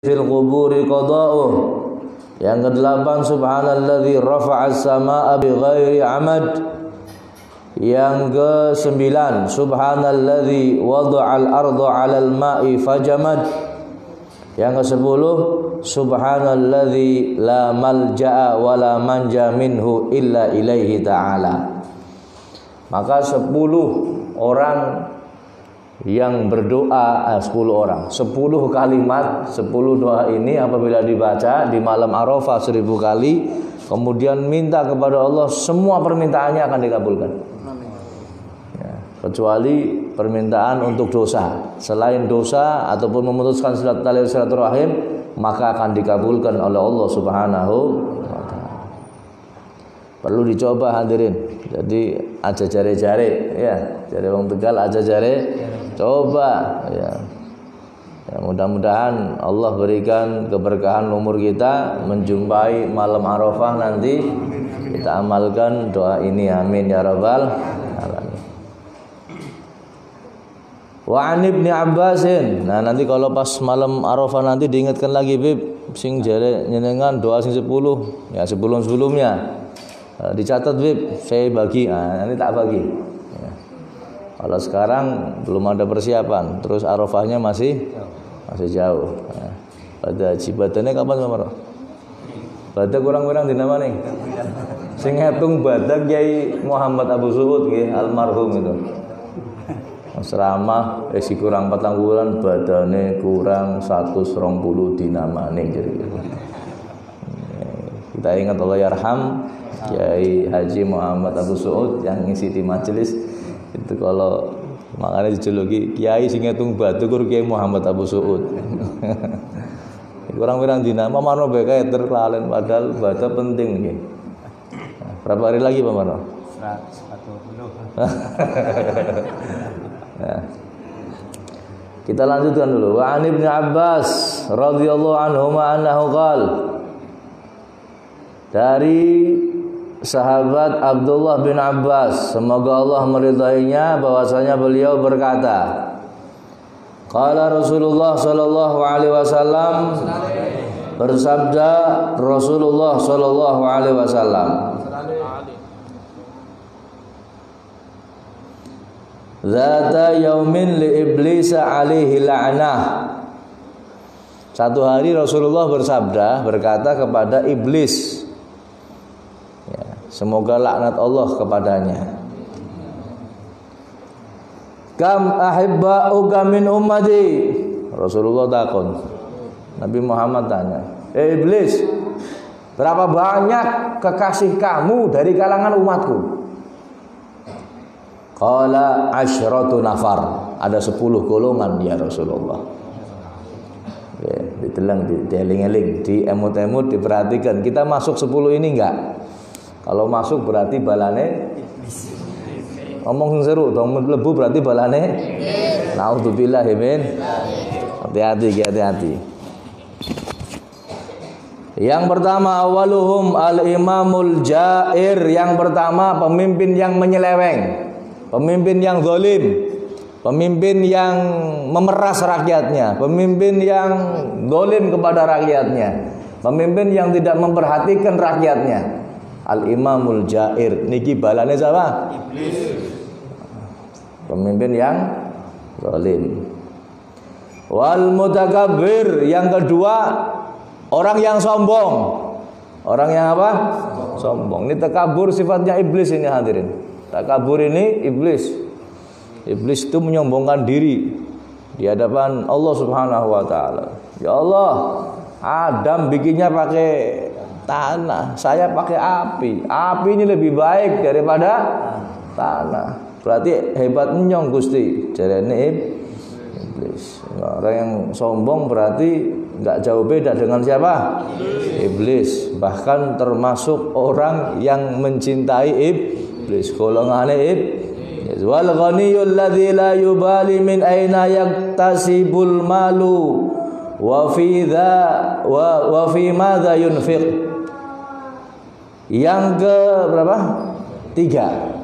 fil quburi qada'uh. Yang kedelapan, subhanalladzi rafa'as samaa'a bighairi 'amad. Yang kesembilan, subhanalladzi wada'al arda 'alal ma'i fajamad. Yang kesepuluh, subhanalladzi la malja'a wa la manja minhu illa ilaihi ta'ala. Maka 10 orang yang berdoa, 10 orang, 10 kalimat, 10 doa ini apabila dibaca di malam Arafah 1000 kali, kemudian minta kepada Allah, semua permintaannya akan dikabulkan. Ya, kecuali permintaan untuk dosa. Selain dosa ataupun memutuskan tali silaturahim, maka akan dikabulkan oleh Allah Subhanahu wa taala. Perlu dicoba hadirin. Jadi aja jare-jare ya, jare wong Tegal aja jare coba ya. Ya, mudah-mudahan Allah berikan keberkahan umur kita menjumpai malam Arafah nanti. Kita amalkan doa ini, amin ya rabbal alamin. Wa an Ibnu Abbasin. Nah, nanti kalau pas malam Arafah nanti diingatkan lagi, Bib, sing jare nyenengan doa sing 10 ya, sebelum-sebelumnya. Dicatat, Bib, saya bagi. Nah, nanti tak bagi ya. Kalau sekarang belum ada persiapan, terus Arafahnya masih jauh ya. Pada jibatannya kapan sama? Badak kurang-kurang di nama nih. Sing ngitung badak Kiai Muhammad Abu Suud nggih, almarhum itu. Ceramah isi kurang 4 bulan, badane kurang 120 dinamane jadi. Kita ingat Allah yarham Kiai Haji Muhammad Abu Suud yang ngisi di majelis itu, kalau makanya dijuluki Kiai sing ngitung batu kur Kiai Muhammad Abu Suud. Kurang-kurang dina mamano beka terlalen padahal batu penting nggih. Nah, berapa hari lagi Pak Mano? 140. Nah, kita lanjutkan dulu. Wa an Ibnu Abbas radhiyallahu anhuma annahu qala, dari sahabat Abdullah bin Abbas, semoga Allah meridainya, bahwasanya beliau berkata, qala Rasulullah sallallahu alaihi wasallam, bersabda Rasulullah sallallahu alaihi wasallam, zata yaumin li iblis alaihi la'nah. Satu hari Rasulullah bersabda, berkata kepada iblis, semoga laknat Allah kepadanya. Kam ahibba'uka min ummati. Rasulullah takon. Nabi Muhammad tanya, iblis, berapa banyak kekasih kamu dari kalangan umatku? Qala asyratu nafar. Ada 10 golongan ya Rasulullah. Ya, ditelang, dieling-eling, diemut-emut, diperhatikan. Kita masuk 10 ini enggak? Kalau masuk berarti balane ngomong seru, dong mlebu berarti balane naudzubillah min. Hati-hati. Yang pertama, awaluhum al-imamul jair. Yang pertama, pemimpin yang menyeleweng, pemimpin yang zalim, pemimpin yang memeras rakyatnya, pemimpin yang zalim kepada rakyatnya, pemimpin yang tidak memperhatikan rakyatnya. Al-imamul jair niki balane siapa? Iblis. Pemimpin yang zalim. Wal mutakabbir, yang kedua orang yang sombong. Orang yang apa? Sombong. Ini takabur sifatnya iblis ini hadirin. Takabur ini iblis. Iblis itu menyombongkan diri di hadapan Allah Subhanahu wa taala. Ya Allah, Adam bikinnya pakai tanah, saya pakai api. Api ini lebih baik daripada tanah. Berarti hebat nyong Gusti. Jarene iblis. Orang yang sombong berarti enggak jauh beda dengan siapa? Iblis. Bahkan termasuk orang yang mencintai iblis. Golongane iblis. Wal ghaniyul ladzi la yubali min aina yaktasibul malu wa fi madza yunfiq. Yang ke berapa? 3.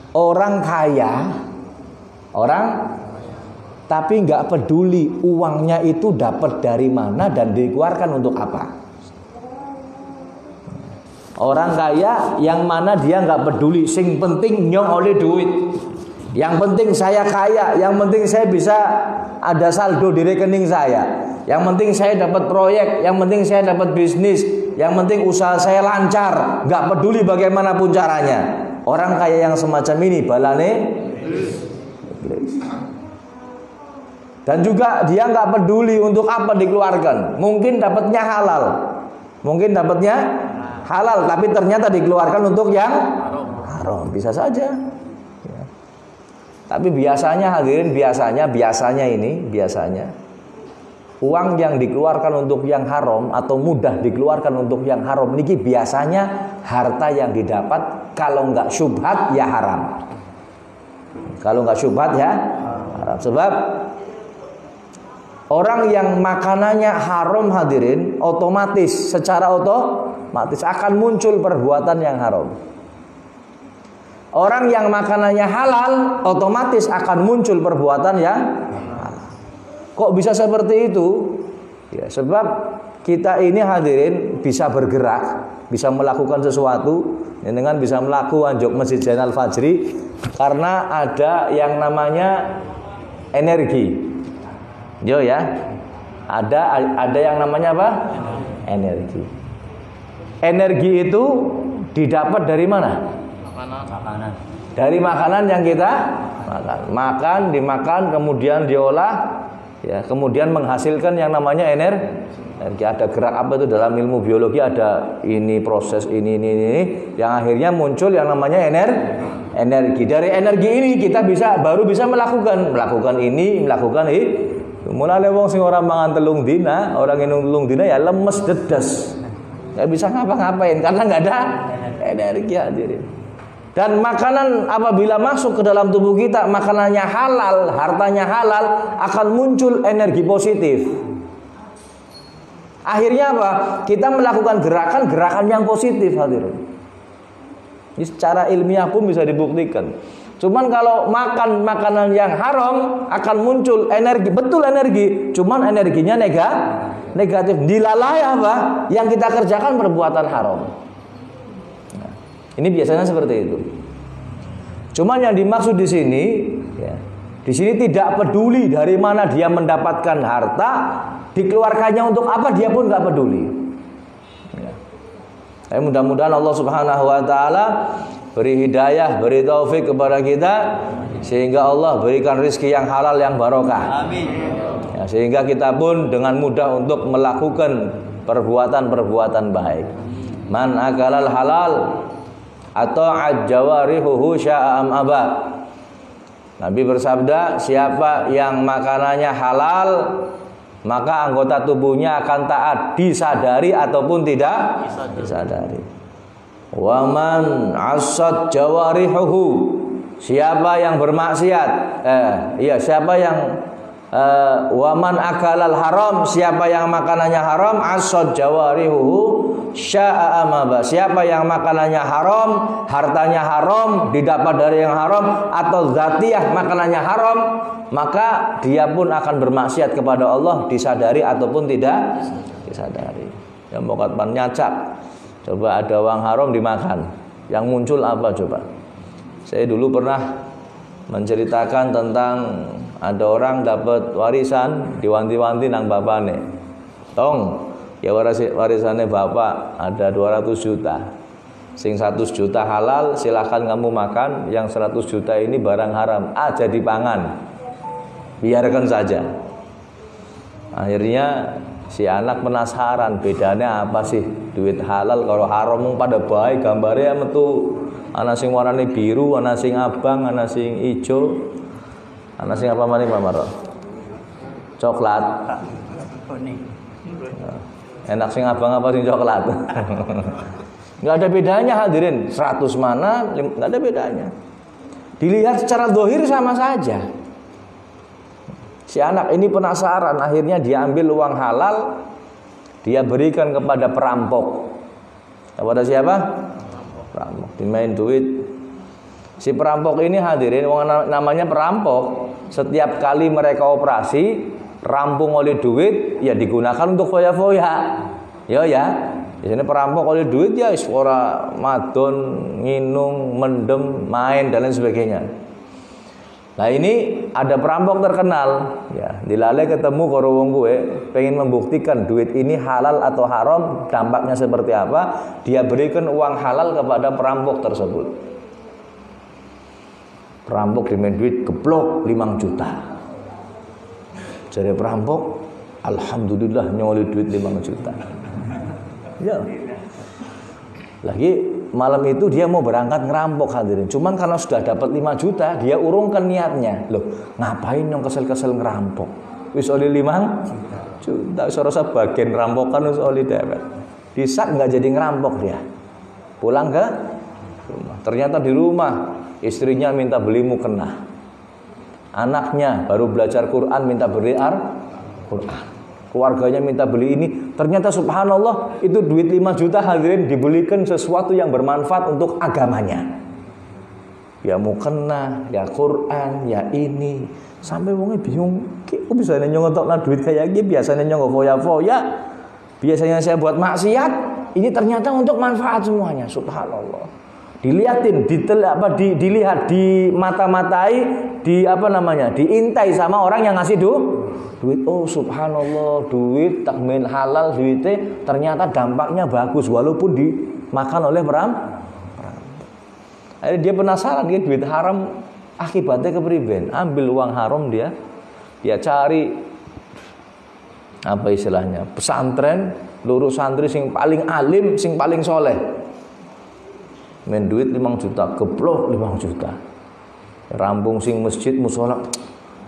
Orang kaya, orang tapi nggak peduli uangnya itu dapat dari mana dan dikeluarkan untuk apa. Orang kaya yang mana dia nggak peduli, sing penting nyong oleh duit, yang penting saya kaya, yang penting saya bisa ada saldo di rekening saya, yang penting saya dapat proyek, yang penting saya dapat bisnis, yang penting usaha saya lancar, nggak peduli bagaimanapun caranya. Orang kaya yang semacam ini balane iblis. Dan juga dia nggak peduli untuk apa dikeluarkan. Mungkin dapatnya halal, mungkin dapatnya halal, tapi ternyata dikeluarkan untuk yang haram, bisa saja. Ya. Tapi biasanya hadirin, biasanya uang yang dikeluarkan untuk yang haram atau mudah dikeluarkan untuk yang haram niki biasanya harta yang didapat kalau nggak syubhat ya haram. Kalau nggak syubhat ya haram. Sebab orang yang makanannya haram hadirin, otomatis secara otomatis akan muncul perbuatan yang haram. Orang yang makanannya halal, otomatis akan muncul perbuatan yang halal. Kok bisa seperti itu? Ya, sebab kita ini hadirin bisa bergerak, bisa melakukan sesuatu, dengan bisa melakukan jok Masjid Zainal Fajri karena ada yang namanya energi. Yo ya, ada yang namanya apa? Energi. Energi itu didapat dari mana? Makanan. Dari makanan yang kita makan, dimakan, kemudian diolah, ya, kemudian menghasilkan yang namanya energi. Ada gerak apa itu dalam ilmu biologi, ada ini proses ini, yang akhirnya muncul yang namanya energi. Dari energi ini kita baru bisa melakukan ini, melakukan ini. Mulai wong sing ora mangan telung dina, orang minum telung dina ya lemes dedes. Enggak bisa ngapa-ngapain karena enggak ada energi hadirin. Dan makanan apabila masuk ke dalam tubuh kita, makanannya halal, hartanya halal, akan muncul energi positif. Akhirnya apa? Kita melakukan gerakan yang positif hadirin. Ini secara ilmiah pun bisa dibuktikan. Cuman kalau makan makanan yang haram akan muncul energi, betul energi, cuman energinya negatif. Dilalai apa? Yang kita kerjakan perbuatan haram. Nah, ini biasanya seperti itu. Cuman yang dimaksud di sini, ya, di sini tidak peduli dari mana dia mendapatkan harta, dikeluarkannya untuk apa dia pun nggak peduli. Ya. Mudah-mudahan Allah Subhanahu Wa Taala beri hidayah, beri taufik kepada kita sehingga Allah berikan rezeki yang halal yang barokah. Amin. Ya, sehingga kita pun dengan mudah untuk melakukan perbuatan-perbuatan baik. Man akalal halal atau ajawarihuhu sya'am aba. Nabi bersabda, siapa yang makanannya halal maka anggota tubuhnya akan taat, disadari ataupun tidak disadari. Waman asad jawarihuhu, siapa yang bermaksiat, siapa yang waman akalal haram, siapa yang makanannya haram, asad jawarihuhu sya'a amaba, siapa yang makanannya haram, hartanya haram, didapat dari yang haram, atau zatiyah makanannya haram, maka dia pun akan bermaksiat kepada Allah, disadari ataupun tidak disadari. Yang mau katpan nyacak, coba ada uang haram dimakan, yang muncul apa coba? Saya dulu pernah menceritakan tentang ada orang dapat warisan, diwanti-wanti nang bapane. Tong, ya warisannya bapak ada 200 juta. Sing 100 juta halal, silahkan kamu makan. Yang 100 juta ini barang haram, aja dipangan. Biarkan saja. Akhirnya si anak penasaran, bedanya apa sih duit halal kalau haram pada baik, gambarnya metu ana sing warnane biru, ana sing abang, ana sing ijo, ana sing apa maning Pak Maro? Coklat. Enak sing abang apa sing coklat? Enggak ada bedanya hadirin, 100 mana enggak ada bedanya. Dilihat secara zahir sama saja. Si anak ini penasaran, akhirnya dia ambil uang halal, dia berikan kepada perampok. Kepada siapa? Perampok. Dimain duit. Si perampok ini hadirin, namanya perampok, Setiap kali mereka operasi, rampung oleh duit, ya digunakan untuk foya-foya. Ya. Di sini perampok oleh duit ya ora madon, nginung, mendem, main dan lain sebagainya. Nah ini ada perampok terkenal, ya dilalai ketemu karo wong gue, pengen membuktikan duit ini halal atau haram, dampaknya seperti apa, dia berikan uang halal kepada perampok tersebut. Perampok dimain duit geblok 5 juta. Jadi perampok, alhamdulillah nyoli duit 5 juta. Ya. Lagi malam itu dia mau berangkat ngerampok hadirin. Cuman karena sudah dapat 5 juta, dia urungkan niatnya. Loh, ngapain yang kesel-kesel ngerampok? Wis oli 5 juta. Wis ora bagian rampokan wis oli dewek. Disak enggak jadi ngerampok dia. Pulang ke rumah. Ternyata di rumah istrinya minta beli mukena. Anaknya baru belajar Quran minta beli Quran. Keluarganya minta beli ini. Ternyata subhanallah itu duit 5 juta hadirin dibelikan sesuatu yang bermanfaat untuk agamanya. Ya mukena, ya Quran, ya ini. Sampai wongnya bingung, kok bisa nyongotokna duit kayak gini, biasanya nyongok foya-foya. Biasanya saya buat maksiat, ini ternyata untuk manfaat semuanya. Subhanallah. Dilihatin, dilihat, di mata-matai, diintai sama orang yang ngasih duit. Oh subhanallah, duit tak main halal duitnya ternyata dampaknya bagus walaupun dimakan oleh perampok. Akhirnya dia penasaran, dia duit haram akibatnya kepriben. Ambil uang haram dia cari apa istilahnya pesantren, lurus santri sing paling alim, sing paling soleh. Main duit 5 juta, geblok 5 juta. Rampung sing masjid musola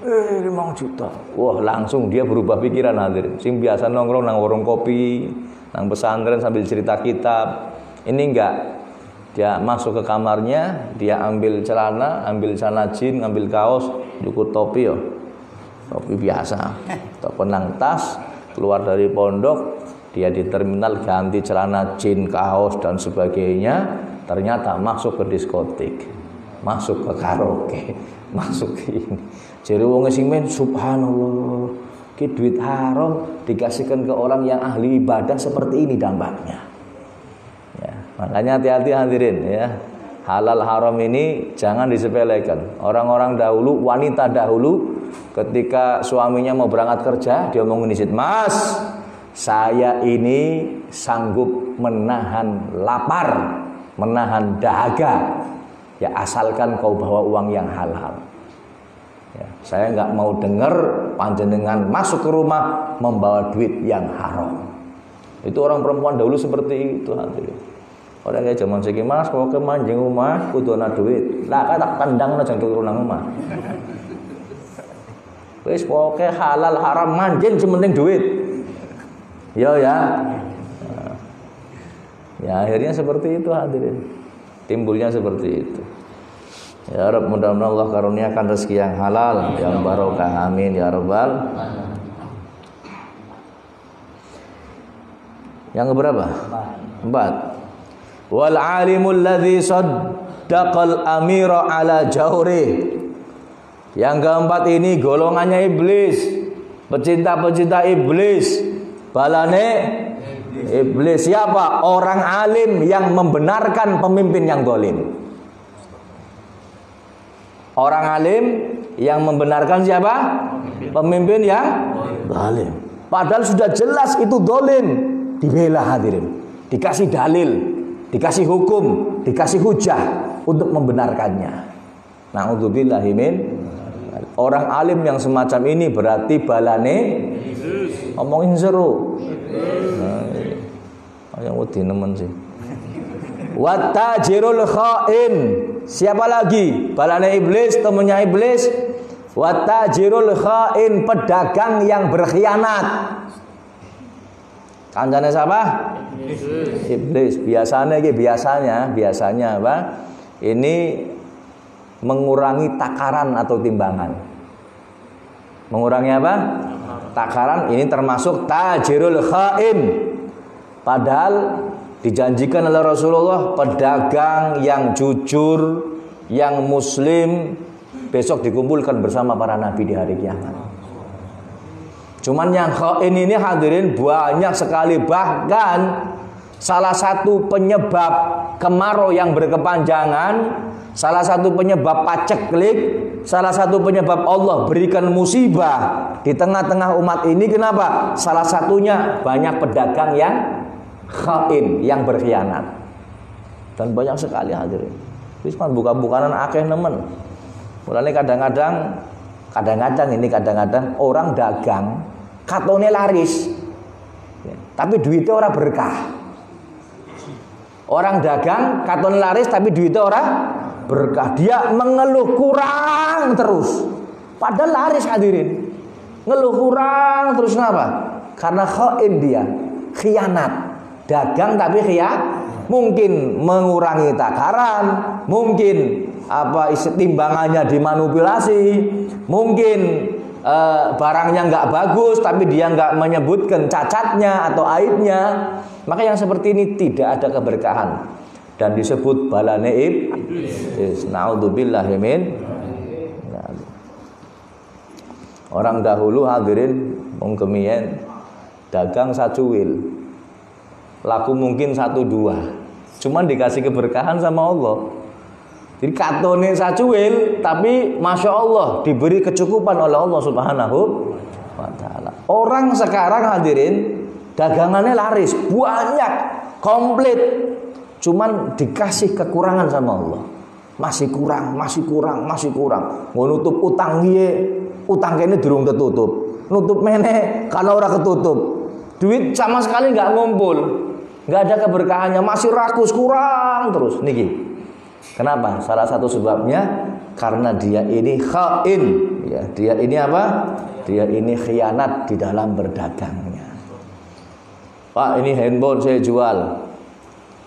5 juta. Wah, langsung dia berubah pikiran hadirin. Sing biasa nongkrong nang warung kopi, nang pesantren sambil cerita kitab. Ini enggak. Dia masuk ke kamarnya, dia ambil celana jin, ambil kaos, cukur topi yo. Topi biasa. Penang tas, keluar dari pondok, dia di terminal ganti celana jin, kaos dan sebagainya. Ternyata masuk ke diskotik, masuk ke karaoke, masuk ke ini. Jadi wong sing men subhanallah, ki duit haram dikasihkan ke orang yang ahli ibadah seperti ini dampaknya. Ya, makanya hati-hati hadirin ya. Halal haram ini jangan disepelekan. Orang-orang dahulu, wanita dahulu ketika suaminya mau berangkat kerja, dia mau nginisit, "Mas, saya ini sanggup menahan lapar, menahan dahaga, ya asalkan kau bawa uang yang halal. Ya, saya nggak mau dengar panjenengan masuk ke rumah membawa duit yang haram." Itu orang perempuan dahulu seperti itu hadirin. Orang kayak zaman segi mas, kalau ke manjing rumah, kudu ana duit. Lah tak tendang aja turun nang rumah. Wis pokoke halal haram manjing sementing duit. Ya. Ya akhirnya seperti itu hadirin. Timbulnya seperti itu. Ya Rabb, mudah-mudahan Allah karuniakan rezeki yang halal, yang barokah, amin ya rabbal. Yang keberapa? 4. Wal alimul ladzi saddaqal amira ala jawri. Yang keempat ini golongannya iblis, pecinta-pecinta iblis. Balane iblis siapa? Orang alim yang membenarkan pemimpin yang zalim. Orang alim yang membenarkan siapa? Pemimpin yang zalim. Padahal sudah jelas itu zalim, dibela hadirin. Dikasih dalil, dikasih hukum, dikasih hujah untuk membenarkannya. Na'udzubillahi min. Orang alim yang semacam ini berarti balane ngomongin seru. Yang wedi nemen sih. Wattajirul khain. Siapa lagi? Balane iblis, temannya iblis. Wattajirul khain, pedagang yang berkhianat. Kancane siapa? Iblis. Biasanya apa? Ini mengurangi takaran atau timbangan. Mengurangi apa? Takaran. Ini termasuk tajirul khain. Padahal dijanjikan oleh Rasulullah pedagang yang jujur, yang muslim, besok dikumpulkan bersama para nabi di hari kiamat. Cuman yang khain ini hadirin banyak sekali, bahkan salah satu penyebab kemarau yang berkepanjangan, salah satu penyebab paceklik, salah satu penyebab Allah berikan musibah di tengah-tengah umat ini. Kenapa? Salah satunya banyak pedagang yang khain, yang berkhianat. Dan banyak sekali hadirin. Wis buka-bukanan akeh nemen. Mulane kadang-kadang orang dagang katone laris. Tapi duitnya ora berkah. Orang dagang katone laris tapi duitnya ora berkah. Dia mengeluh kurang terus. Padahal laris hadirin. Ngeluh kurang terus kenapa? Karena khain dia, khianat. Dagang tapi khianat. Mungkin mengurangi takaran, mungkin timbangannya dimanipulasi, mungkin barangnya nggak bagus, tapi dia nggak menyebutkan cacatnya atau aibnya. Maka yang seperti ini tidak ada keberkahan dan disebut bala neib. Naudzubillahi min. Orang dahulu hadirin mengkemien dagang sacuil, laku mungkin 1-2. Cuman dikasih keberkahan sama Allah. Jadi katone sacuil, tapi masya Allah diberi kecukupan oleh Allah Subhanahu wa Ta'ala. Orang sekarang hadirin dagangannya laris, banyak, komplit, cuman dikasih kekurangan sama Allah. Masih kurang. Mau nutup utang dia, utang kene durung ketutup. Nutup meneh karena ora ketutup. Duit sama sekali nggak ngumpul. Nggak ada keberkahannya, masih rakus, kurang terus niki. Kenapa? Salah satu sebabnya karena dia ini khain, ya. Dia ini apa? Dia ini khianat di dalam berdagangnya. Pak, ini handphone saya jual.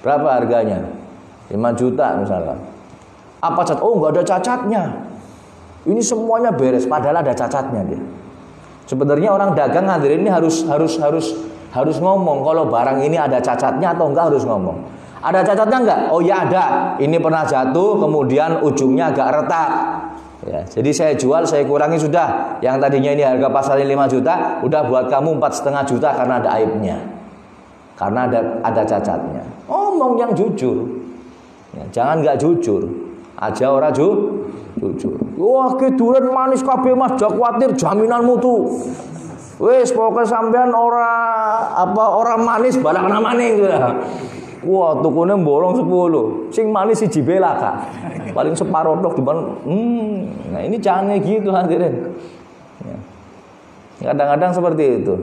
Berapa harganya? 5 juta misalkan. Apa cacat? Oh, nggak ada cacatnya. Ini semuanya beres, padahal ada cacatnya dia. Sebenarnya orang dagang hadirin ini harus ngomong kalau barang ini ada cacatnya atau enggak, harus ngomong. Ada cacatnya enggak? Oh ya ada. Ini pernah jatuh, kemudian ujungnya agak retak. Ya, jadi saya jual, saya kurangi sudah. Yang tadinya ini harga pasarnya 5 juta, udah buat kamu 4,5 juta karena ada aibnya. Karena ada cacatnya. Ngomong yang jujur. Ya, jangan enggak jujur. Aja ora jujur. Wah, keduren manis kabeh Mas, jak kuwatir jaminan mutu. Wes pokoknya sampean orang manis balak maning sudah. Wah, tukune bolong 10. Sing manis siji bela Kak. Paling separuh tok diban. Nah ini jangan gitu hadirin. Ya. Kadang-kadang seperti itu.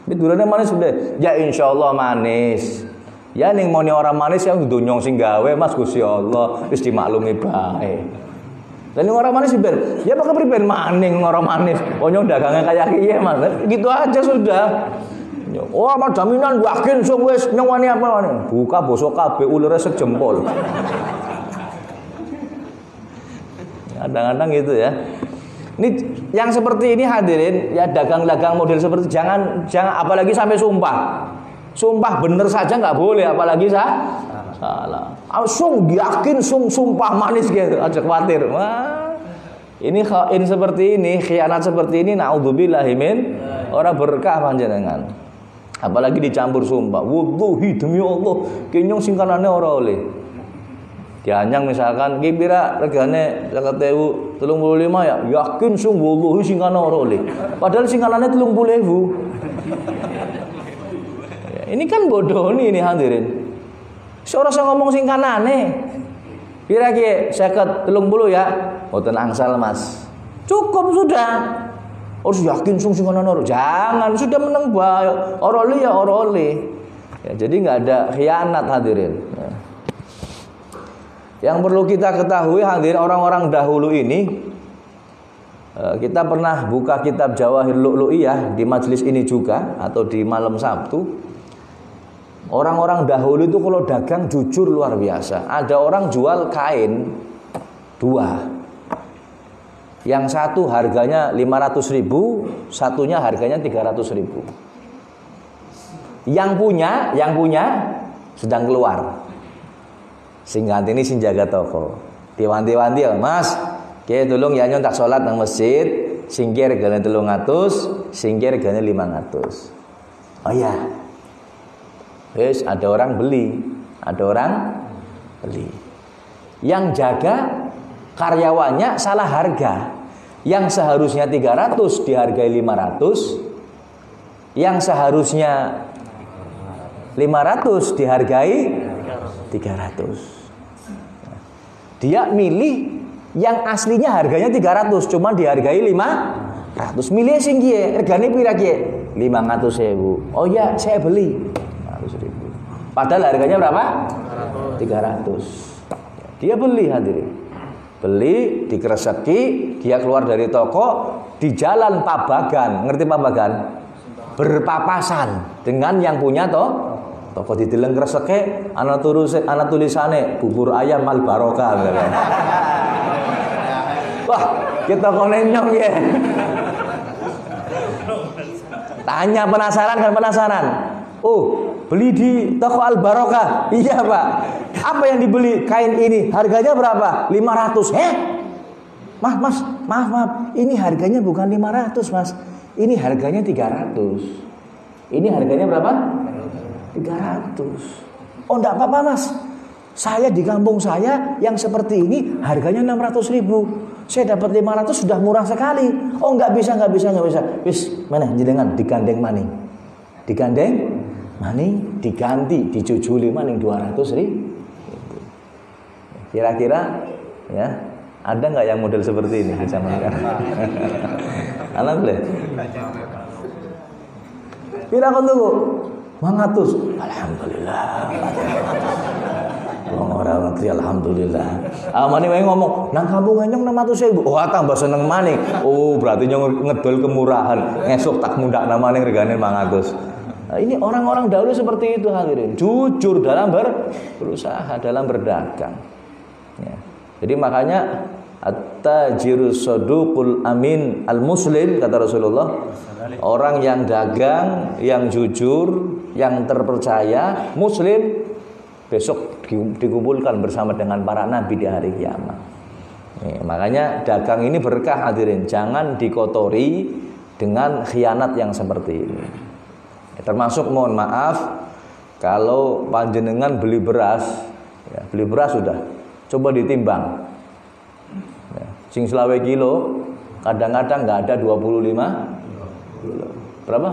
Ini durane manis sudah. Ya insyaallah manis. Ya ning moni orang manis yang dunyong sing gawe Mas Gusti Allah wis dimaklumi bae. Dan orang manis ber, ya pakai priben maning orang manis. Oh nyong dagangnya kayak kiye Mas. Gitu aja sudah. Oh amal jaminan yakin sung wis nyong wani apa wani. Buka bosok kabeh ulure sejempol. Kadang-kadang gitu ya. Ini yang seperti ini hadirin, ya dagang-dagang model seperti jangan apalagi sampai sumpah. Sumpah bener saja nggak boleh, apalagi salah. Sung yakin sumpah manis gitu aja khawatir. Wah, ini khain seperti ini, khianat seperti ini, naudzubillahi min, ora berkah panjenengan. Apalagi dicampur sumpah. Wallahi demi Allah, kenyong sing kanane ora oleh. Dianyang misalkan ki pira regane 50.000, 35 ya, yakin sung wallahi sing kanane ora oleh. Padahal sing kanane 30.000. Ini kan bodoh nih ini hadirin. Seorang saya ngomong sing kanane. Kira ki 50 30 ya. Mboten angsal Mas. Cukup sudah. Harus yakin sing kanane ora. Jangan sudah meneng bae. Ora oli ya ora oli. Ya, jadi enggak ada khianat hadirin. Ya. Yang perlu kita ketahui hadirin, orang-orang dahulu ini, kita pernah buka kitab Jawahir Lu'lu'iyah di majelis ini juga atau di malam Sabtu. Orang-orang dahulu itu kalau dagang jujur luar biasa. Ada orang jual kain 2. Yang satu harganya 500.000, satunya harganya 300.000. Yang punya sedang keluar. Sing ganti ini sing jaga toko. Diwanti-wanti ya, Mas, Oke, tolong ya nyon tak sholat nang masjid, singkir regane 300, singkir regane 500. Oh ya. Wis ada orang beli, Yang jaga karyawannya salah harga. Yang seharusnya 300 dihargai 500. Yang seharusnya 500 dihargai 300. Dia milih yang aslinya harganya 300, cuma dihargai 500. Milih sing kiye, regane pira kiye? 500.000. Oh ya, saya beli 500.000. Padahal harganya berapa? 300. Dia beli, hadirin. Beli, dikreseki, dia keluar dari toko, di jalan Pabagan. Ngerti Pabagan? Berpapasan dengan yang punya toko dideleng kreseke ana tulisane bubur ayam Al Barokah. Wah, kita konenyong ya. Tanya penasaran kan penasaran. Oh, beli di toko Al Barokah. Iya, Pak. Apa yang dibeli? Kain ini. Harganya berapa? 500. Maaf. Ini harganya bukan 500, Mas. Ini harganya 300. Ini harganya berapa? 300. Oh, enggak apa-apa, Mas. Saya di kampung saya yang seperti ini harganya 600.000. Saya dapat 500 sudah murah sekali. Oh, enggak bisa. Wis, mana jenengan digandeng maning. Diganti, dijujuli maning 200.000. Kira-kira ya, ada nggak yang model seperti ini di zaman sekarang? Alhamdulillah. Pira kon tuku? 100. Alhamdulillah. Wong ora ngerti alhamdulillah. Amane wae ngomong, nang kampung nyong 600.000. Oh, tambah seneng maning. Oh, berarti nyong ngedol kemurahan. Esuk tak mundak namane regane 500. Nah, ini orang-orang dahulu seperti itu, hadirin. Jujur dalam berusaha, dalam berdagang. Ya. Jadi makanya at-tajiru saduqul amin al-muslim, kata Rasulullah. Orang yang dagang, yang jujur, yang terpercaya, muslim, besok dikumpulkan bersama dengan para nabi di hari kiamat. Makanya dagang ini berkah, hadirin. Jangan dikotori dengan khianat yang seperti ini. Termasuk mohon maaf kalau panjenengan beli beras sudah, coba ditimbang. Ya, sing 20 kilo, kadang-kadang nggak ada 25 kilo. Berapa?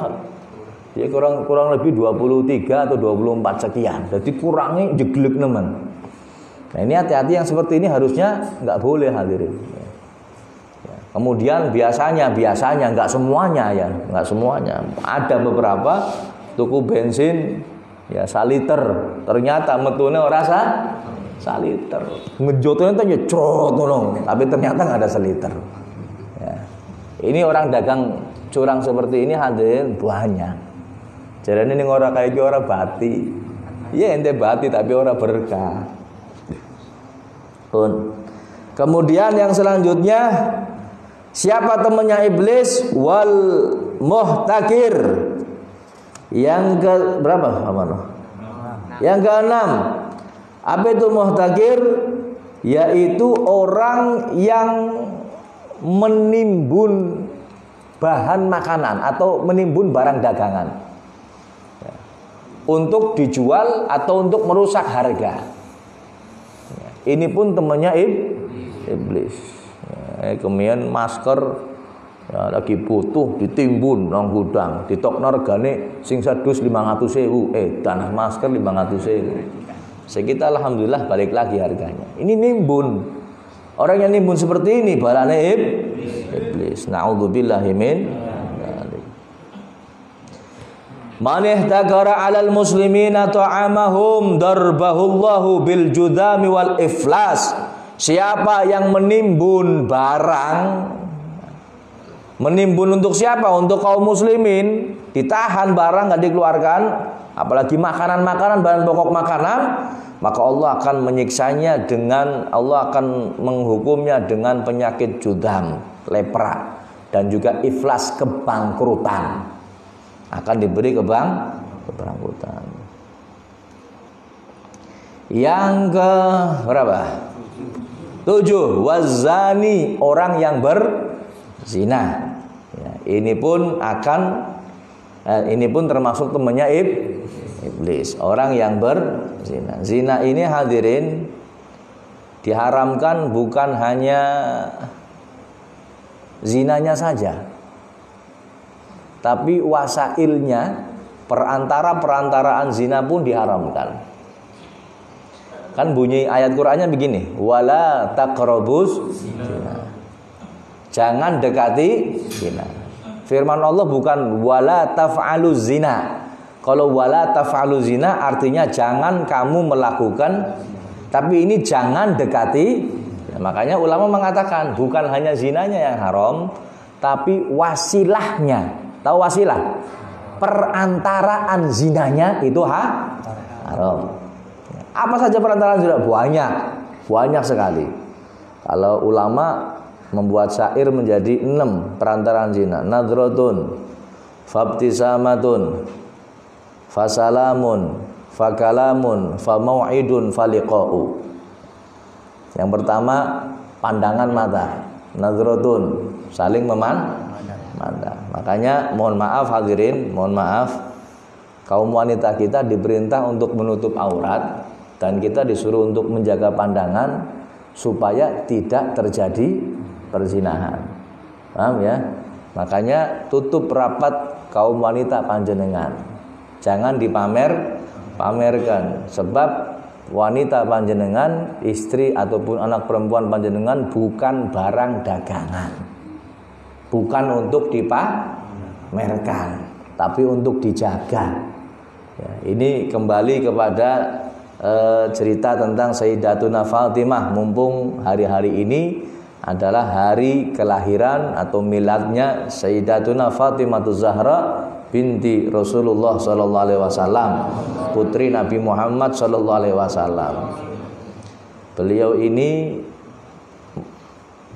Ya kurang lebih 23 atau 24 sekian. Jadi kurangi jeglek nemen. Nah, ini hati-hati yang seperti ini harusnya nggak boleh, hadirin. Ya. Kemudian biasanya nggak semuanya ya, nggak semuanya. Ada beberapa tuku bensin ya 1 liter, ternyata metune ora saliter. Ngejotone tanya crot ngono, tapi ternyata nggak ada 1 liter. Ya. Ini orang dagang curang seperti ini, hadirin, banyak. Jarane ning ora kaya iki ora bati. Iya ente bati tapi ora berkah. Pun. Kemudian yang selanjutnya, siapa temannya iblis? Wal muhtakir. Yang ke berapa? Yang ke-6. Apa itu muhtakir? Yaitu orang yang menimbun bahan makanan atau menimbun barang dagangan untuk dijual atau untuk merusak harga. Ini pun temannya iblis. Kemudian masker ya, lagi butuh ditimbun nang gudang, ditokno regane sing sadus 500.000. Tanah masker 500.000. Sekitar alhamdulillah balik lagi harganya. Ini nimbun. Orang yang nimbun seperti ini balane iblis. Na'udzubillahi min dzalik. Man ihtakara 'alal muslimina ta'amahum darbahullahu bil judami wal iflas. Siapa yang menimbun barang, menimbun untuk siapa? Untuk kaum muslimin, ditahan barang enggak dikeluarkan, apalagi makanan-makanan, bahan pokok makanan, maka Allah akan menyiksanya Allah akan menghukumnya dengan penyakit judam, lepra, dan juga iflas, kebangkrutan. Akan diberi kebangkrutan. Yang ke berapa? 7. 7. Wazani, orang yang berzina. Ya, ini pun termasuk temannya iblis, orang yang berzina. Zina ini hadirin diharamkan bukan hanya zinanya saja, tapi wasailnya, perantaraan zina pun diharamkan. Kan bunyi ayat Qur'annya begini, wala taqrabuz zina. Jangan dekati zina. Firman Allah bukan wala taf'aluz zina. Kalau wala taf'aluz zina artinya jangan kamu melakukan, tapi ini jangan dekati. Makanya ulama mengatakan bukan hanya zinanya yang haram, tapi wasilahnya. Tahu wasilah? Perantaraan zinanya itu haram. Apa saja perantaraan zina? Banyak sekali. Kalau ulama membuat syair menjadi 6 perantaraan zina. Nadratun, fabtisamatun, fasalamun, fakalamun, famau'idun, faliqa'u. Yang pertama, pandangan mata. Nadratun, saling memandang. Makanya mohon maaf hadirin, mohon maaf, kaum wanita kita diperintah untuk menutup aurat, dan kita disuruh untuk menjaga pandangan supaya tidak terjadi perzinahan. Paham ya? Makanya tutup rapat kaum wanita panjenengan. Jangan dipamerkan, sebab wanita panjenengan, istri ataupun anak perempuan panjenengan bukan barang dagangan. Bukan untuk dipamerkan, tapi untuk dijaga. Ya, ini kembali kepada cerita tentang Sayyidatuna Fatimah. Mumpung hari-hari ini adalah hari kelahiran atau miladnya Sayyidatuna Fatimah Zahra binti Rasulullah sallallahu alaihi wasallam, putri Nabi Muhammad sallallahu alaihi wasallam. Beliau ini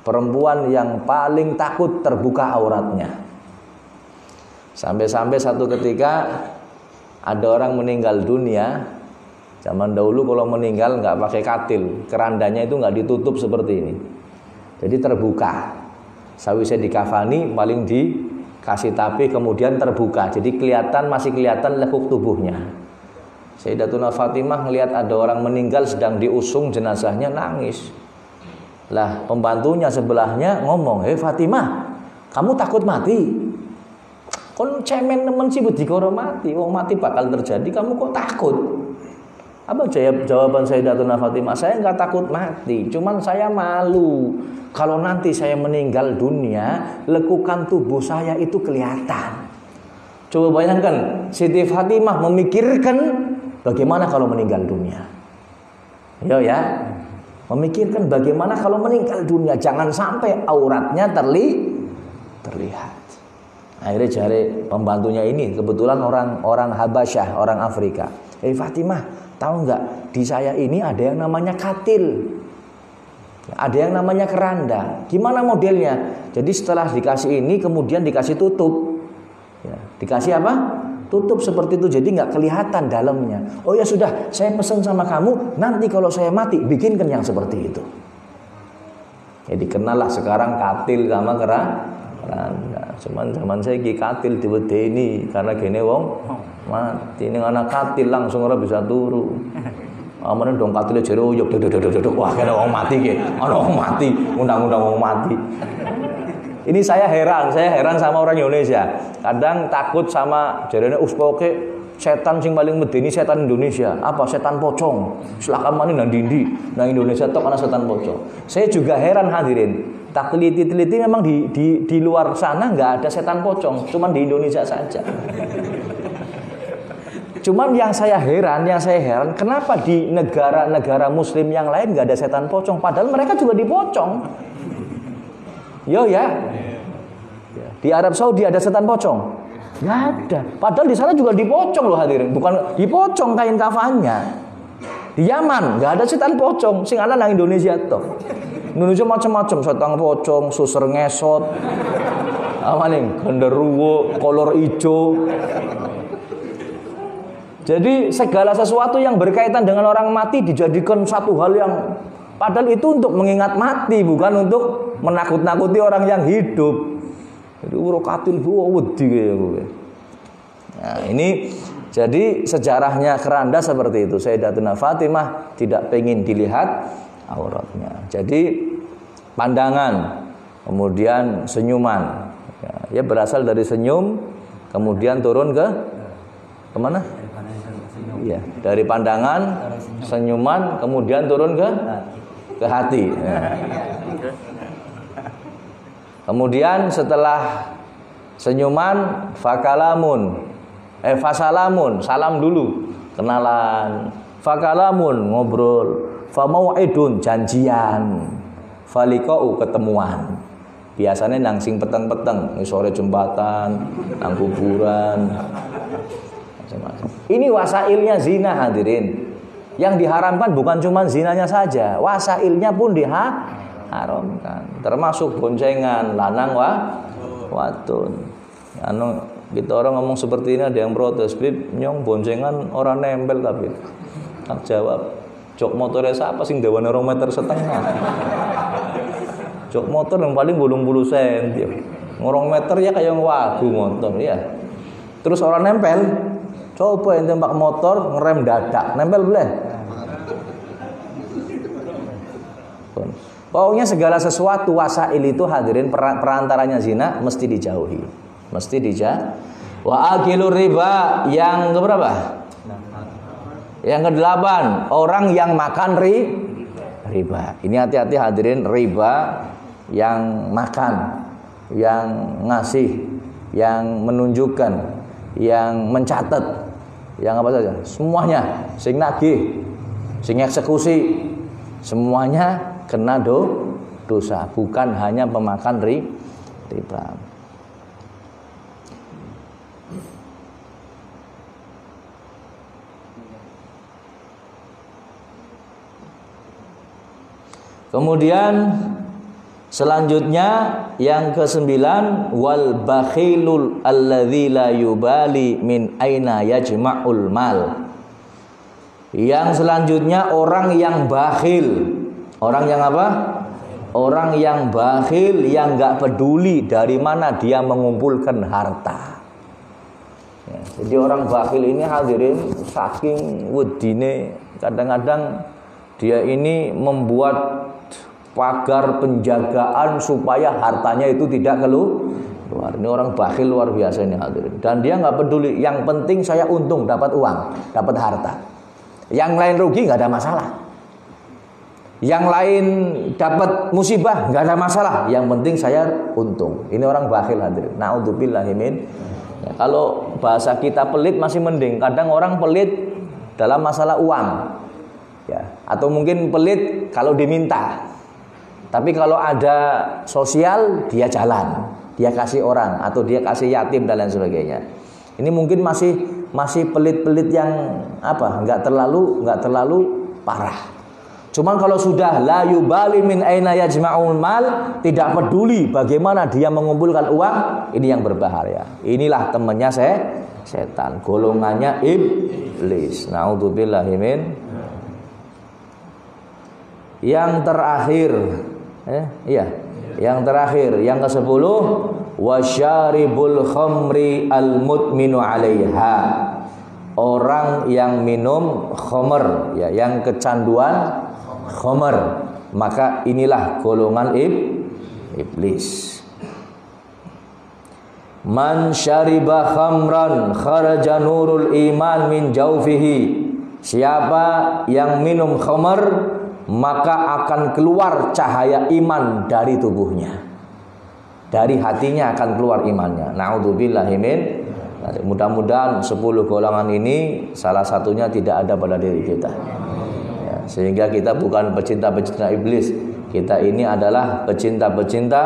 perempuan yang paling takut terbuka auratnya. Sampai-sampai satu ketika ada orang meninggal dunia. Zaman dahulu kalau meninggal nggak pakai katil, kerandanya itu nggak ditutup seperti ini, jadi terbuka. Sawisnya dikafani paling dikasih tapi kemudian terbuka, jadi masih kelihatan lekuk tubuhnya. Sayyidatuna Fatimah melihat ada orang meninggal sedang diusung jenazahnya, nangis. Lah pembantunya sebelahnya ngomong, "Hei Fatimah, kamu takut mati? Kon cemen nemen sih dikoro mati, wong mati bakal terjadi, kamu kok takut?" Apa jawaban Sayyidatuna Fatimah? Saya nggak takut mati, cuman saya malu kalau nanti saya meninggal dunia, lekukan tubuh saya itu kelihatan. Coba bayangkan, Siti Fatimah memikirkan bagaimana kalau meninggal dunia. Yo ya, memikirkan bagaimana kalau meninggal dunia, jangan sampai auratnya terlihat. Akhirnya cari pembantunya ini, kebetulan orang Habasyah, orang Afrika. Fatimah, tahu nggak, di saya ini ada yang namanya katil, ada yang namanya keranda. Gimana modelnya? Jadi setelah dikasih ini kemudian dikasih tutup, ya, dikasih apa? Tutup seperti itu, jadi nggak kelihatan dalamnya. Oh ya sudah, saya pesan sama kamu, nanti kalau saya mati bikinkan yang seperti itu. Jadi kenallah sekarang katil sama keranda. Cuman zaman saya katil diwedeni karena gini wong mati, ini anak katil langsung ora bisa turu. Amane dong katile jere uyuk dodok. Wah, kene wong mati ki. Ana wong mati, undang-undang wong mati. Ini saya heran sama orang Indonesia. Kadang takut sama jarene uspoke setan sing paling medeni setan Indonesia. Apa? Setan pocong. Silakan mani nang dindi. Nang Indonesia tok ana setan pocong. Saya juga heran hadirin. Tak teliti memang di luar sana nggak ada setan pocong, cuman di Indonesia saja. Cuman yang saya heran, kenapa di negara-negara Muslim yang lain nggak ada setan pocong, padahal mereka juga dipocong. Yo ya, di Arab Saudi ada setan pocong? Nggak ada. Padahal di sana juga dipocong loh hadirin, bukan dipocong kain kafannya. Di Yaman nggak ada setan pocong, sing ana nang Indonesia toh. Indonesia macam-macam, setan pocong, suser ngesot, apa nih, genderuwo, kolor hijau. Jadi segala sesuatu yang berkaitan dengan orang mati dijadikan satu hal yang Padahal itu untuk mengingat mati, bukan untuk menakut-nakuti orang yang hidup. Jadi urokatil wedi kayak gue. Nah, ini jadi sejarahnya keranda seperti itu. Sayyidatuna Fatimah tidak pengen dilihat auratnya. Jadi pandangan, kemudian senyuman. Ya berasal dari senyum, kemudian turun ke kemana? Iya, dari pandangan, senyuman, kemudian turun ke hati. Ya. Kemudian setelah senyuman, fasalamun, salam dulu, kenalan. Fakalamun, ngobrol. Famau'idun, janjian. Faliqa'u, ketemuan. Biasanya nang sing peteng-peteng, sore jembatan, nang kuburan. Macam-macam. Ini wasailnya zina, hadirin. Yang diharamkan bukan cuma zinanya saja, wasailnya pun diharamkan. Termasuk boncengan lanang wadon. Anu kita orang ngomong seperti ini ada yang protes, "Bib, nyong boncengan orang nempel tapi." Tak jawab, "Jok motornya siapa sing dawane 2,5 meter?" Jok motor yang paling 80 cm. Ngorong meter ya kayak wagu motor ya. Terus orang nempel, coba yang tembak motor ngerem dadak, nempel boleh? Pokoknya segala sesuatu wasail itu hadirin perantaranya zina mesti dijauhi. Mesti dijauhi. Wa akilur riba yang keberapa? Yang ke-8, orang yang makan riba. Ini hati-hati hadirin, riba yang makan, yang ngasih, yang menunjukkan, yang mencatat, yang apa saja, semuanya, sing nagih, sing eksekusi, semuanya kena dosa, bukan hanya pemakan riba. Kemudian selanjutnya yang ke-9, wal bakhilul alladzi la yubali min aina yajma'ul mal. Yang selanjutnya orang yang bakhil. Orang yang apa? Orang yang bakhil, yang enggak peduli dari mana dia mengumpulkan harta. Ya, jadi orang bakhil ini hadirin saking wedine, kadang-kadang dia ini membuat pagar penjagaan supaya hartanya itu tidak keluar. Ini orang bakhil luar biasa ini hadirin. Dan dia nggak peduli. Yang penting saya untung, dapat uang, dapat harta. Yang lain rugi nggak ada masalah. Yang lain dapat musibah nggak ada masalah. Yang penting saya untung. Ini orang bakhil hadirin. Naudzubillahi min. Ya, kalau bahasa kita pelit masih mending. Kadang orang pelit dalam masalah uang. Ya, atau mungkin pelit kalau diminta. Tapi kalau ada sosial, dia jalan, dia kasih orang atau dia kasih yatim dan lain sebagainya. Ini mungkin masih pelit-pelit yang apa? Enggak terlalu parah. Cuman kalau sudah la yubali min aina yajma'ul mal, tidak peduli bagaimana dia mengumpulkan uang, ini yang berbahaya. Inilah temannya setan, golongannya iblis. Naudzubillahi min. Yang terakhir, yang terakhir, yang ke-10, wasyaribul khamri al-mudminu 'alaiha. Orang yang minum khamr, ya, yang kecanduan khamr, maka inilah golongan iblis. Man syariba khamran kharaja nurul iman min jawfihi. Siapa yang minum khamr, maka akan keluar cahaya iman dari tubuhnya. Dari hatinya akan keluar imannya. Na'udzubillahi min. Mudah-mudahan 10 golongan ini salah satunya tidak ada pada diri kita. Ya, sehingga kita bukan pecinta-pecinta iblis. Kita ini adalah pecinta-pecinta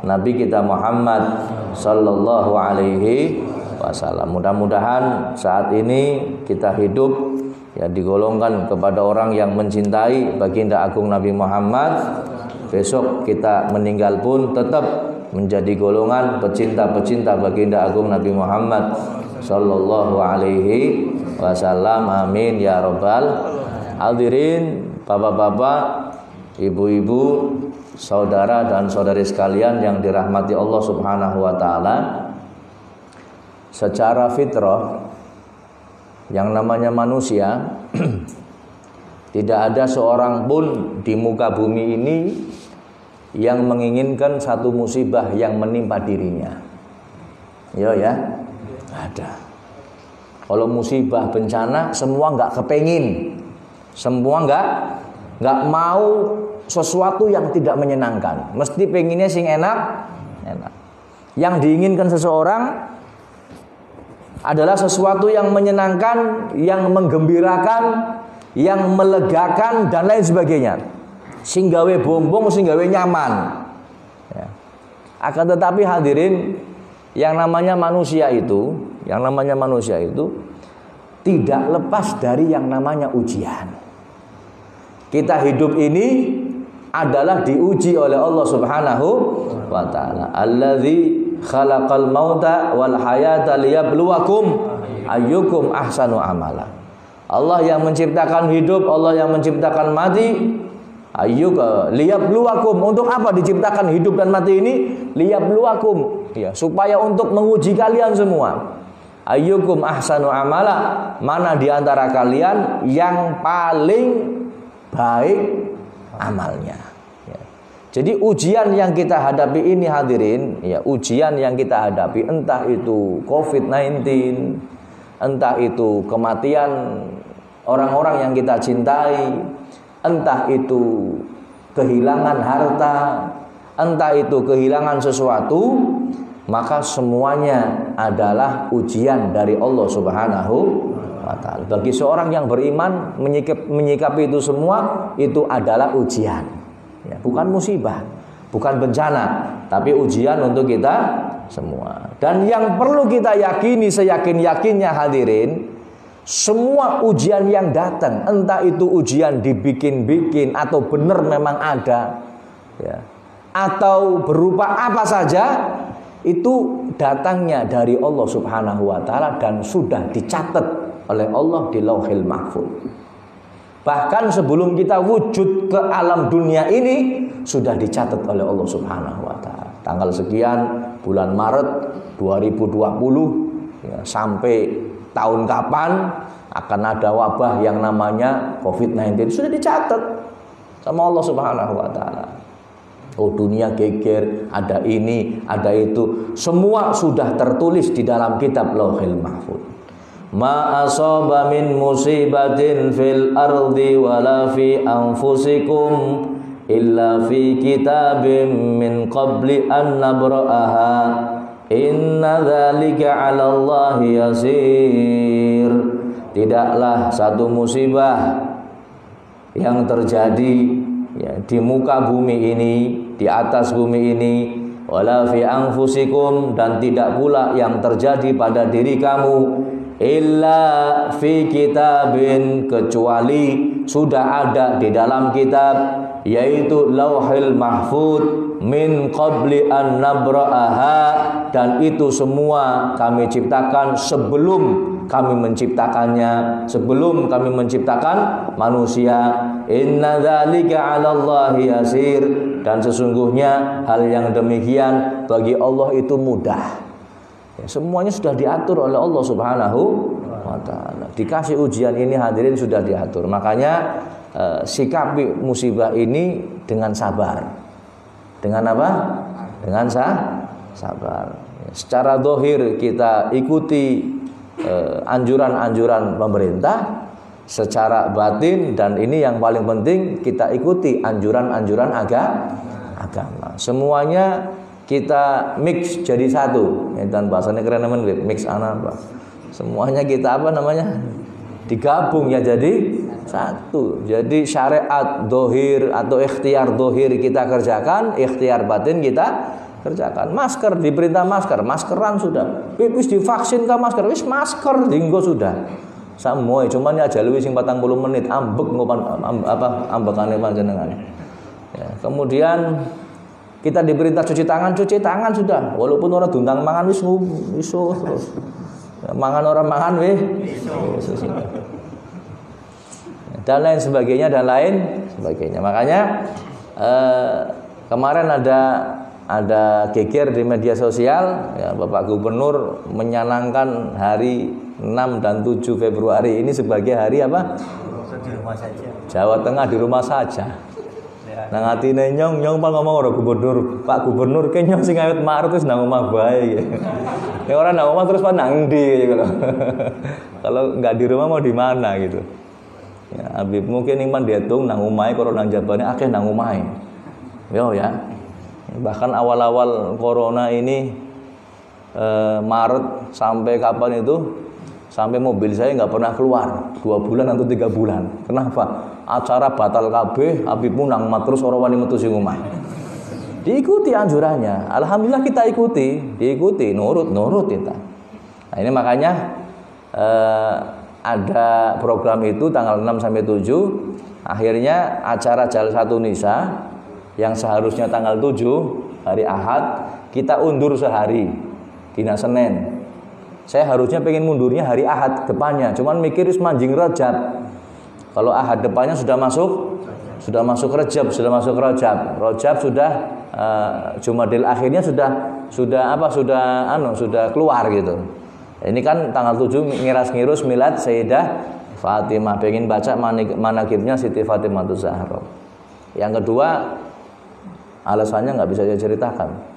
Nabi kita Muhammad sallallahu alaihi wasallam. Mudah-mudahan saat ini kita hidup ya digolongkan kepada orang yang mencintai baginda agung Nabi Muhammad. Besok kita meninggal pun tetap menjadi golongan pecinta-pecinta baginda agung Nabi Muhammad sallallahu alaihi wasallam. Amin ya rabbal hadirin. Bapak-bapak, ibu-ibu, saudara dan saudari sekalian yang dirahmati Allah Subhanahu wa taala, secara fitrah yang namanya manusia tidak ada seorang pun di muka bumi ini yang menginginkan satu musibah yang menimpa dirinya. Ya, ada. Kalau musibah bencana semua nggak kepengin, semua nggak mau sesuatu yang tidak menyenangkan. Mesti pengennya sing enak. Yang diinginkan seseorang adalah sesuatu yang menyenangkan, yang menggembirakan, yang melegakan dan lain sebagainya. Sing gawe bombong, sing gawe nyaman. Ya. Akan tetapi hadirin, yang namanya manusia itu tidak lepas dari yang namanya ujian. Kita hidup ini adalah diuji oleh Allah Subhanahu wa taala. Allazi khalaqal mauta wal hayata liyabluwakum ayyukum ahsanu amala. Allah yang menciptakan hidup, Allah yang menciptakan mati. Liyabluwakum. Untuk apa diciptakan hidup dan mati ini? Liyabluwakum, ya, supaya untuk menguji kalian semua. Ayyukum ahsanu amala, mana di antara kalian yang paling baik amalnya. Ya. Jadi ujian yang kita hadapi ini hadirin, ya, ujian yang kita hadapi, entah itu COVID-19, entah itu kematian orang-orang yang kita cintai, entah itu kehilangan harta, entah itu kehilangan sesuatu, maka semuanya adalah ujian dari Allah Subhanahu wa taala. Bagi seorang yang beriman, menyikapi itu semua itu adalah ujian. Ya, bukan musibah, bukan bencana, tapi ujian untuk kita semua. Dan yang perlu kita yakini seyakin-yakinnya hadirin, semua ujian yang datang, entah itu ujian dibikin-bikin atau benar memang ada, ya, atau berupa apa saja, itu datangnya dari Allah Subhanahu wa taala dan sudah dicatat oleh Allah di Lauhil Mahfuz. Bahkan sebelum kita wujud ke alam dunia ini sudah dicatat oleh Allah Subhanahu wa taala. Tanggal sekian bulan Maret 2020, ya, sampai tahun kapan akan ada wabah yang namanya COVID-19 sudah dicatat sama Allah Subhanahu wa taala. Oh, dunia geger, ada ini, ada itu, semua sudah tertulis di dalam kitab Lauhil Mahfuz. Ma asaba min musibatin fil ardi wala fi anfusikum illa fi kitabim min qabli an nabra'aha. Inna dzalika 'ala Allahi yasir. Tidaklah satu musibah yang terjadi, ya, di muka bumi ini, di atas bumi ini, wala fi anfusikum, dan tidak pula yang terjadi pada diri kamu, illa fi kitabin, kecuali sudah ada di dalam kitab, yaitu Lauhil Mahfuz, min qabli an nabra'aha, dan itu semua kami ciptakan sebelum kami menciptakannya, sebelum kami menciptakan manusia. Inna dzalika 'ala Allahi yasir, dan sesungguhnya hal yang demikian bagi Allah itu mudah. Ya, semuanya sudah diatur oleh Allah Subhanahu wa taala. Dikasih ujian ini hadirin sudah diatur. Makanya sikapi musibah ini dengan sabar. Dengan apa? Dengan sabar. Secara zahir kita ikuti anjuran-anjuran pemerintah, secara batin dan ini yang paling penting kita ikuti anjuran-anjuran agama. Semuanya kita mix jadi satu. Dan bahasanya keren namanya mix apa? Semuanya kita apa namanya? Digabung ya jadi satu. Jadi syariat zahir atau ikhtiar zahir kita kerjakan, ikhtiar batin kita kerjakan. Masker, diperintah masker, maskeran sudah. Wis divaksin ke masker, wis masker dinggo sudah. Samoe cuman ya jalui sing 40 menit ambek ngopan ambekane panjenengan. Ya, kemudian kita diperintah cuci tangan sudah. Walaupun orang dundang mangan wis terus. Ya, mangan orang mangan wis. Dan lain sebagainya. sebagainya. Makanya kemarin ada geger di media sosial, ya, Bapak Gubernur menyanangkan hari 6 dan 7 Februari ini sebagai hari apa? Di rumah saja. Jawa Tengah di rumah saja. Nang atine nyong pal ngomong karo gubernur, Pak Gubernur ke nyong sing awet Maret wis nang omah bae gitu. Nek ora nang omah terus nang ndi gitu. Kalau enggak di rumah mau di mana gitu. Ya, Habib mungkin iman dihitung nang omahe karo nang jabane akeh nang omahe. Yo ya. Bahkan awal-awal corona ini Maret sampai kapan itu? Sampai mobil saya nggak pernah keluar 2 bulan atau 3 bulan. Kenapa? Acara batal kabeh, Habibmu nang terus orang wani metu sing omah. Diikuti anjurannya. Alhamdulillah kita diikuti, nurut kita. Nah, ini makanya ada program itu tanggal 6 sampai 7. Akhirnya acara Jal Satu Nisa yang seharusnya tanggal 7 hari Ahad kita undur sehari. Dina Senin. Saya harusnya pengen mundurnya hari Ahad depannya, cuman mikir wis manjing Rajab. Kalau Ahad depannya sudah masuk Rajab, Rajab sudah Jumadil akhirnya sudah keluar gitu. Ini kan tanggal 7 ngiras-ngirus milad Sayyidah Fatimah, pengen baca manaqibnya Siti Fatimah Zahra. Yang kedua, alasannya nggak bisa saya ceritakan.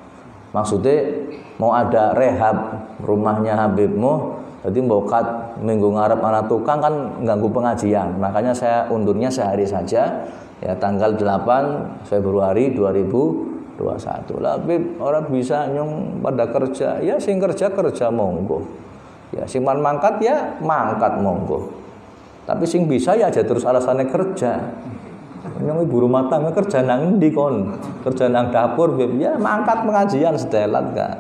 Maksudnya mau ada rehab rumahnya Habibmu, jadi mbokat minggu ngarep anak tukang kan ganggu pengajian. Makanya saya undurnya sehari saja, ya tanggal 8 Februari 2021. Lah Habib orang bisa nyong pada kerja, ya sing kerja monggo. Ya sing mangkat ya mangkat monggo. Tapi sing bisa ya aja terus alasannya kerja. Nyong ibu rumah tangga kerja nang ndi kon? Kerja nang dapur, Beb. Ya mangkat pengajian setelat enggak.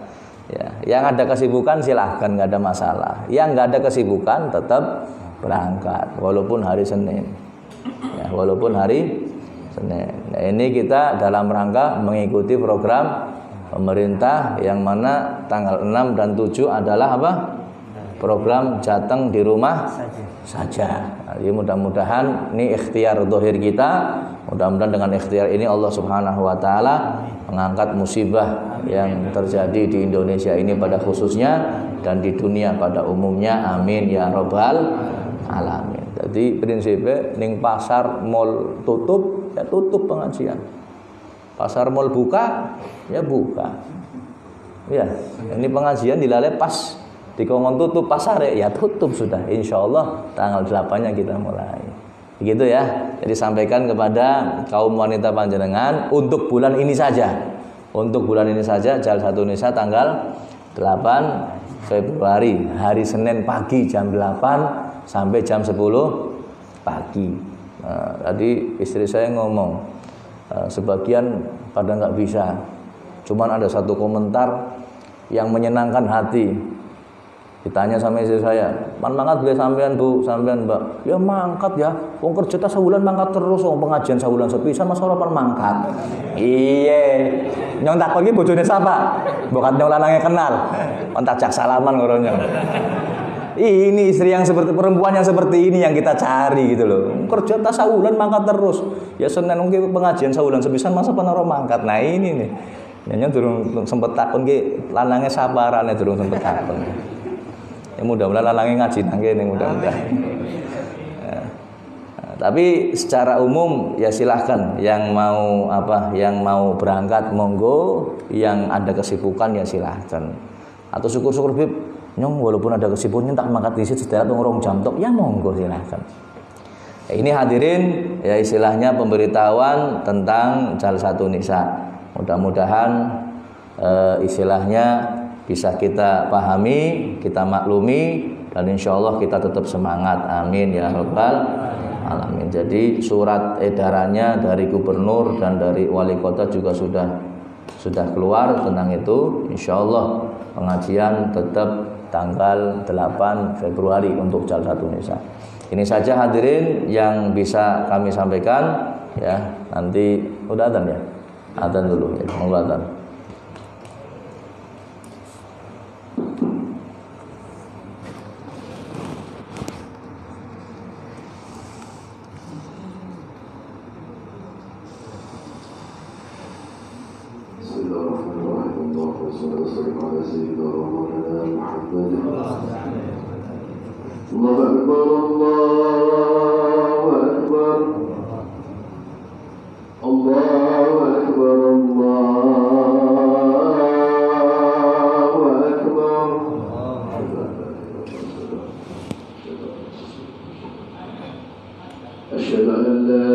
Ya, yang ada kesibukan silahkan, nggak ada masalah. Yang nggak ada kesibukan tetap berangkat walaupun hari Senin. Ya, walaupun hari Senin. Nah, ini kita dalam rangka mengikuti program pemerintah yang mana tanggal 6 dan 7 adalah apa? Program Jateng di rumah saja. Jadi mudah-mudahan ini ikhtiar zahir kita. Mudah-mudahan dengan ikhtiar ini Allah Subhanahu wa taala mengangkat musibah yang terjadi di Indonesia ini pada khususnya dan di dunia pada umumnya. Amin ya rabbal alamin. Jadi prinsipnya ning pasar mall tutup ya tutup pengajian. Pasar mall buka ya buka. Ya, ini pengajian dilalui pas dikongkon tutup pasar ya tutup sudah. Insyaallah tanggal 8-nya kita mulai. Begitu ya. Jadi sampaikan kepada kaum wanita panjenengan untuk bulan ini saja. Untuk bulan ini saja Jal Satu Nisa tanggal 8 Februari hari Senin pagi jam 8 sampai jam 10 pagi. Nah, tadi istri saya ngomong sebagian pada nggak bisa. Cuman ada satu komentar yang menyenangkan hati. Ditanya sama istri saya, "Man mangkat boleh sampean Bu, sampean Mbak?" "Ya mangkat ya. Wong kerja ta sabulan mangkat terus, wong pengajian sabulan sepisan masa ora mangkat." Iya. Nyong tak iki bojone sapa? Mbok nyong lanange kenal. Kontak jak salaman karo nyong. Ini istri yang seperti perempuan yang seperti ini yang kita cari gitu loh. Kerja ta sabulan mangkat terus. Ya Senin mungkin pengajian sabulan sepisan masa penara mangkat. Nah ini nih. Nyong durung sempet takon ki lanange saparane durung sempet takon. Ya mudah-mudahan lanangnya ngaji nang kene mudah-mudahan. Ya. Nah, tapi secara umum ya silahkan yang mau berangkat monggo, yang ada kesibukan ya silahkan. Atau syukur-syukur Bib, nyong walaupun ada kesibukan tak mangkat disit setelah ngurung jam tok ya monggo silahkan. Ya, ini hadirin ya istilahnya pemberitahuan tentang Jal Satu Nisa. Mudah-mudahan istilahnya bisa kita pahami, kita maklumi, dan insya Allah kita tetap semangat. Amin ya rabbal alamin. Jadi surat edarannya dari gubernur dan dari wali kota juga sudah keluar tentang itu. Insya Allah pengajian tetap tanggal 8 Februari untuk Jal Satu Nisa. Ini saja hadirin yang bisa kami sampaikan. Ya, nanti udah adzan ya, adzan dulu ya, monggo adzan. أشهد أن لا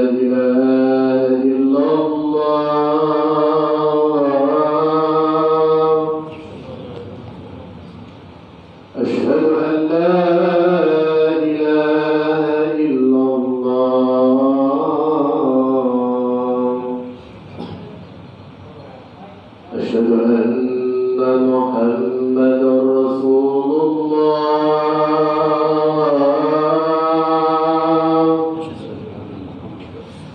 إله إلا الله أشهد أن لا إله إلا الله أشهد أن محمدا رسول الله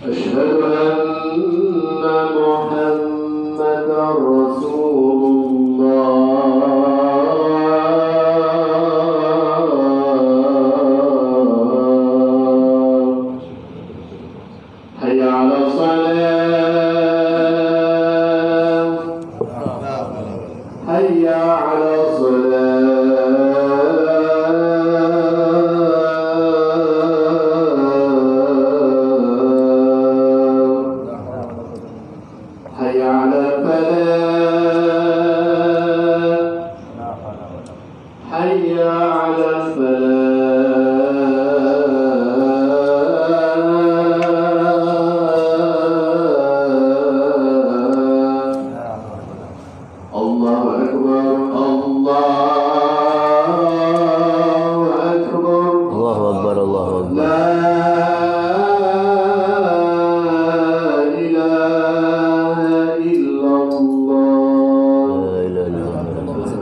أشهد أن محمدا رسول الله حي على الصلاة حي على حي على الفلاح حي على الفلاح الله أكبر الله أكبر Allahu Akbar, Allahu Akbar. لا إله إلا الله La ilaha illallah.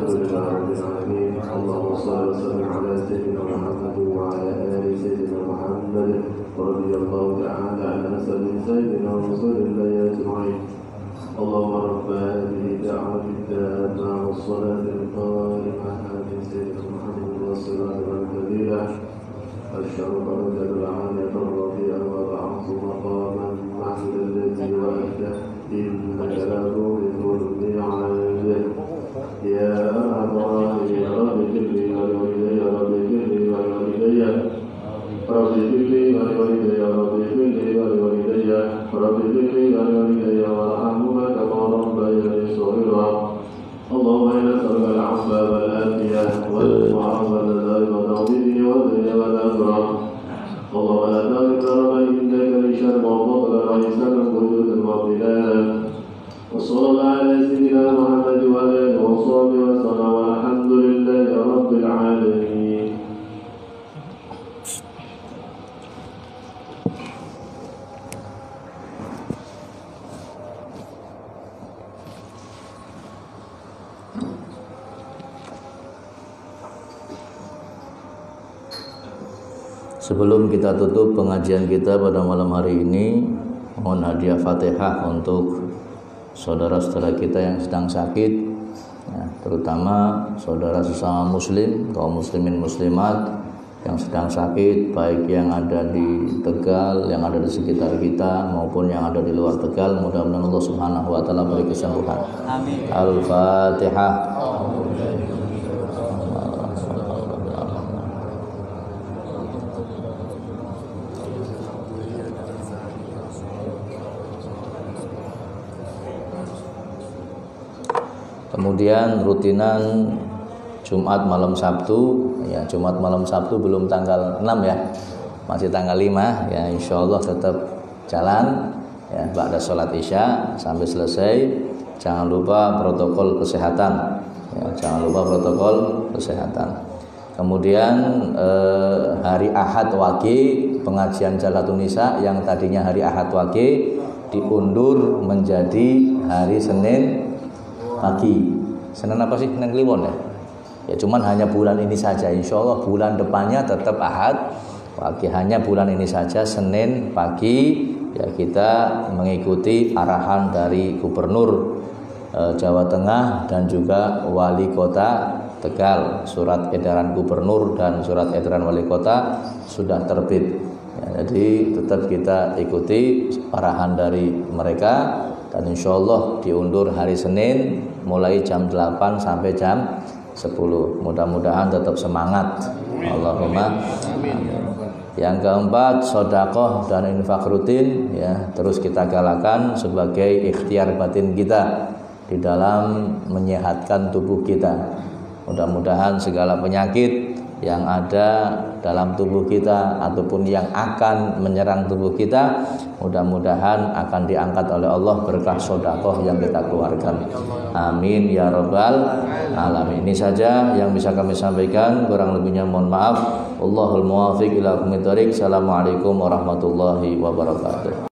اللهم صل وسلم على سيدنا محمد وعلى آل سيدنا محمد رضي الله تعالى عن أسد سيدنا رسول الله أجمعين اللهم رب هذه الدعوة التامة والصلاة القائمة آت سيدنا محمد والصلاة والفضيلة الشرف رجل العالية الرفيع وبعث مقاما محمد الذي وأتى إنك لا تولد الميعاد يا أرحم الراحمين رب اغفر لي ولوالدي رب اغفر لي ولوالدي رب اغفر لي ولوالدي رب اغفر لي ولوالدي رب اغفر لي ولوالدي وارحمهما كما ربياني صغيرا اللهم إنا نسألك العفو والعافية والمعافاة والتوفيق والدنيا والآخرة اللهم لا تغفر إنك لشر وفضل وإحسان وجود وبلاد وصلى الله على سيدنا محمد وعلى آله وصحبه وسلم والحمد لله رب العالمين. Sebelum kita tutup pengajian kita pada malam hari ini, mohon hadiah Fatihah untuk saudara-saudara kita yang sedang sakit, ya, terutama saudara sesama muslim, kaum muslimin muslimat yang sedang sakit, baik yang ada di Tegal, yang ada di sekitar kita maupun yang ada di luar Tegal. Mudah-mudahan Allah Subhanahu wa taala beri kesembuhan. Amin. Al-Fatihah. Kemudian rutinan Jumat malam Sabtu, ya Jumat malam Sabtu belum tanggal 6 ya, masih tanggal 5 ya, insya Allah tetap jalan ya, ba'da sholat isya sampai selesai. Jangan lupa protokol kesehatan ya, jangan lupa protokol kesehatan. Kemudian hari Ahad Wage pengajian Jalalatul Nisa yang tadinya hari Ahad Wage diundur menjadi hari Senin pagi. Senin apa sih? Senin Kliwon ya? Ya cuman hanya bulan ini saja. Insya Allah bulan depannya tetap Ahad Wage, hanya bulan ini saja Senin pagi ya, kita mengikuti arahan dari Gubernur Jawa Tengah dan juga Wali Kota Tegal. Surat edaran Gubernur dan surat edaran Wali Kota sudah terbit ya, jadi tetap kita ikuti arahan dari mereka dan insya Allah diundur hari Senin mulai jam 8 sampai jam 10. Mudah-mudahan tetap semangat. Allahumma amin. Yang keempat, sedekah dan infak rutin ya, terus kita galakan sebagai ikhtiar batin kita di dalam menyehatkan tubuh kita. Mudah-mudahan segala penyakit yang ada dalam tubuh kita ataupun yang akan menyerang tubuh kita mudah-mudahan akan diangkat oleh Allah berkah sedekah yang kita keluarkan. Amin ya rabbal alamin. Ini saja yang bisa kami sampaikan, kurang lebihnya mohon maaf. Allahul muwaffiq ila aqwamit thoriq. Assalamualaikum warahmatullahi wabarakatuh.